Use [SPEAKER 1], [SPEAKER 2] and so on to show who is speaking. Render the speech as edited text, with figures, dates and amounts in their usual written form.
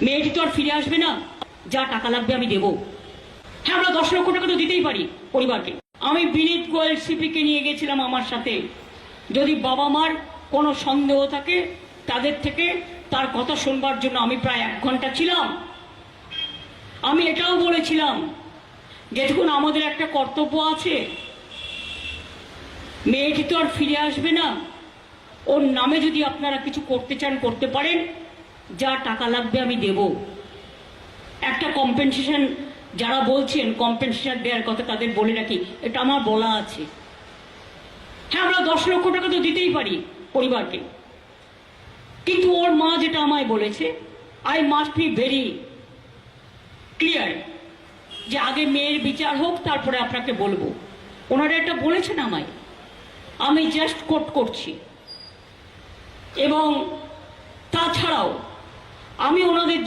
[SPEAKER 1] মেয়েটি তো আর ফিরে আসবে না, যা টাকা লাগবে আমি দেবো। হ্যাঁ, আমরা 10 লক্ষ টাকা তো দিতেই পারি পরিবারকে। আমি বিনীত গোয়েল সিপিকে নিয়ে গেছিলাম আমার সাথে। যদি বাবা মার কোনো সন্দেহ থাকে তাদের থেকে তার কথা শুনবার জন্য আমি প্রায় 1 ঘন্টা ছিলাম। আমি এটাও বলেছিলাম যে দেখুন, আমাদের একটা কর্তব্য আছে, মেয়েটি তো আর ফিরে আসবে না, ওর নামে যদি আপনারা কিছু করতে চান করতে পারেন, যা টাকা লাগবে আমি দেব। একটা কম্পেনসেশন, যারা বলছেন কম্পেনসেশন দেওয়ার কথা তাদের বলে রাখি, এটা আমার বলা আছে। হ্যাঁ, আমরা 10 লক্ষ টাকা তো দিতেই পারি পরিবারকে, কিন্তু ওর মা যেটা আমায় বলেছে, I must be very clear, যে আগে মেয়ের বিচার হোক তারপরে আপনাকে বলবো। ওনারা এটা বলেছেন আমায়, আমি জাস্ট কোট করছি। এবং তাছাড়াও আমি ওনাদের